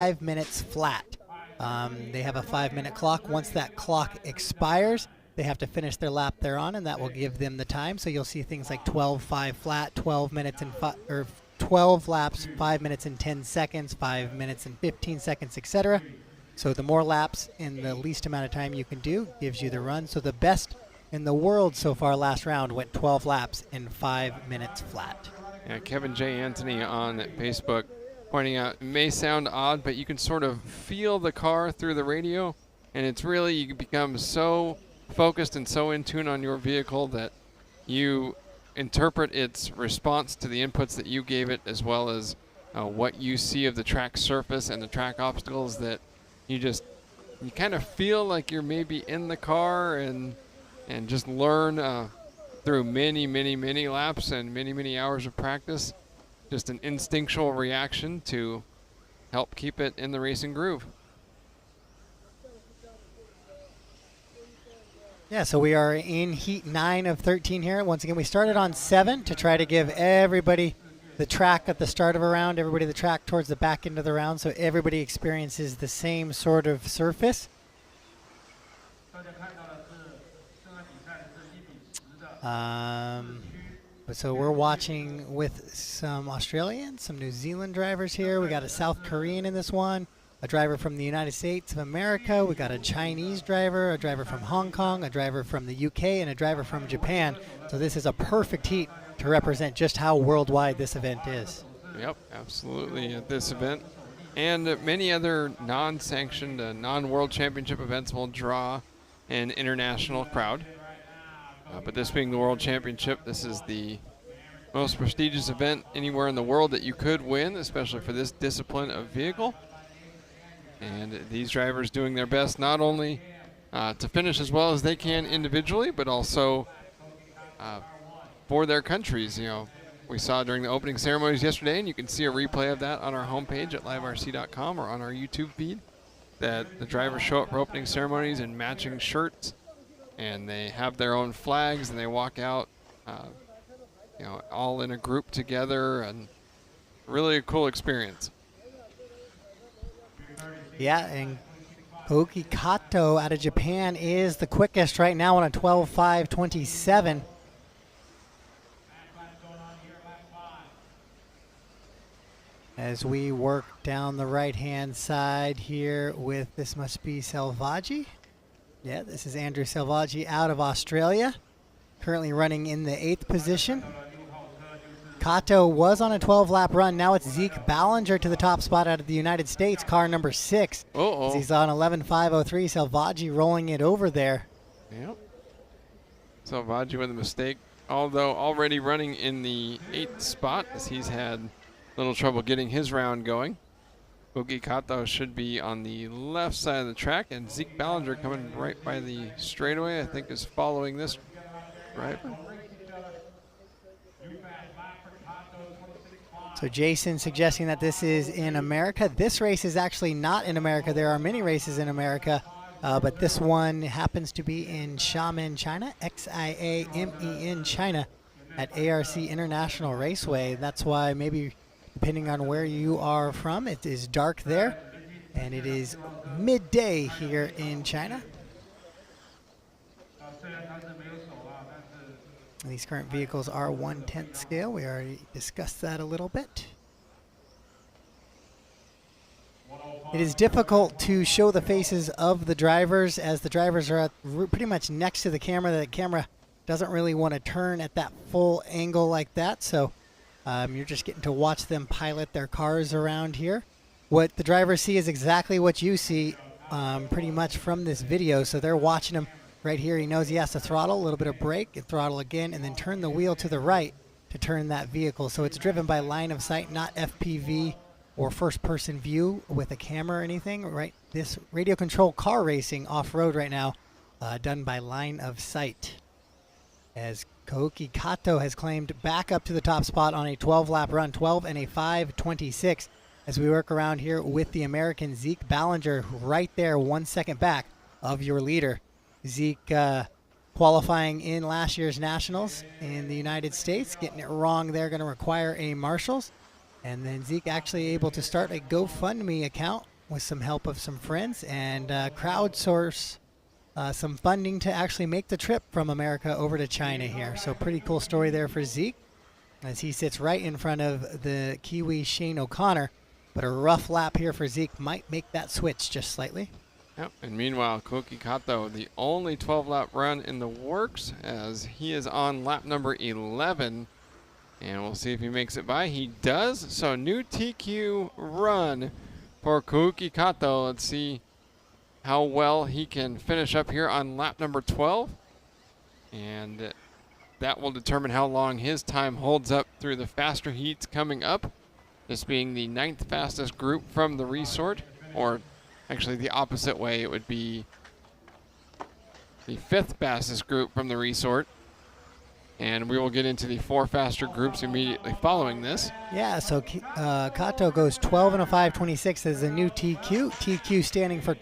5 minutes flat. They have a 5-minute clock. Once that clock expires, they have to finish their lap they're on, and that will give them the time. So you'll see things like 12:05 flat, 12 minutes and 12 laps, 5 minutes and 10 seconds, 5 minutes and 15 seconds, etc. So the more laps in the least amount of time you can do gives you the run. So the best in the world so far last round went 12 laps in 5 minutes flat. Yeah, Kevin J. Anthony on Facebook pointing out, it may sound odd, but you can sort of feel the car through the radio, and it's really, you become so focused and so in tune on your vehicle that you interpret its response to the inputs that you gave it, as well as what you see of the track surface and the track obstacles, that you kind of feel like you're maybe in the car and just learn through many laps and many hours of practice, just an instinctual reaction to help keep it in the racing groove. Yeah, so we are in heat 9 of 13 here. Once again, we started on 7 to try to give everybody the track at the start of a round, everybody the track towards the back end of the round, so everybody experiences the same sort of surface. So we're watching with some Australians, some New Zealand drivers here. We got a South Korean in this one, a driver from the United States of America. We got a Chinese driver, a driver from Hong Kong, a driver from the UK, and a driver from Japan. So this is a perfect heat to represent just how worldwide this event is. Yep, absolutely. At this event and many other non-sanctioned, non-World Championship events will draw an international crowd. But this being the World Championship, this is the most prestigious event anywhere in the world that you could win, especially for this discipline of vehicle. And these drivers doing their best not only to finish as well as they can individually, but also for their countries. You know, we saw during the opening ceremonies yesterday, and you can see a replay of that on our homepage at liverc.com or on our YouTube feed, that the drivers show up for opening ceremonies in matching shirts, and they have their own flags, and they walk out, you know, all in a group together, and really a cool experience. Yeah, and Kouki Kato out of Japan is the quickest right now on a 12:5:27. As we work down the right-hand side here with, this must be Selvaggi. Yeah, this is Andrew Selvaggi out of Australia, currently running in the 8th position. Kato was on a 12-lap run. Now it's Zeke Ballinger to the top spot out of the United States, car number 6. He's on 11:5:03. Selvaggi rolling it over there. Yep. Selvaggi with a mistake, although already running in the 8th spot, as he's had a little trouble getting his round going. Kouki Kato should be on the left side of the track, and Zeke Ballinger coming right by the straightaway, I think, is following this driver. So Jason suggesting that this is in America. This race is actually not in America. There are many races in America, but this one happens to be in Xiamen, China, Xiamen, China, at ARC International Raceway. That's why maybe, depending on where you are from, it is dark there, and it is midday here in China. These current vehicles are 1/10 scale. We already discussed that a little bit. It is difficult to show the faces of the drivers, as the drivers are pretty much next to the camera. The camera doesn't really want to turn at that full angle like that, so you're just getting to watch them pilot their cars around here. What the drivers see is exactly what you see pretty much from this video, so they're watching them. Right here, he knows he has to throttle, a little bit of brake, and throttle again, and then turn the wheel to the right to turn that vehicle. So it's driven by line of sight, not FPV or first-person view with a camera or anything. Right, this radio control car racing off-road right now, done by line of sight. As Kouki Kato has claimed back up to the top spot on a 12-lap run, 12 and a 5:26. As we work around here with the American Zeke Ballinger, right there, 1 second back of your leader. Zeke qualifying in last year's Nationals in the United States, getting it wrong there, going to require a Marshals. And then Zeke actually able to start a GoFundMe account with some help of some friends and crowdsource some funding to actually make the trip from America over to China here. So pretty cool story there for Zeke as he sits right in front of the Kiwi Shane O'Connor. But a rough lap here for Zeke might make that switch just slightly. Yep. And meanwhile, Kouki Kato, the only 12-lap run in the works, as he is on lap number 11. And we'll see if he makes it by. He does. So new TQ run for Kouki Kato. Let's see how well he can finish up here on lap number 12. And that will determine how long his time holds up through the faster heats coming up. This being the 9th fastest group from the resort, or actually the opposite way, it would be the 5th fastest group from the resort. And we will get into the 4 faster groups immediately following this. Yeah, so Kato goes 12 and a 5.26 as a new TQ. TQ standing for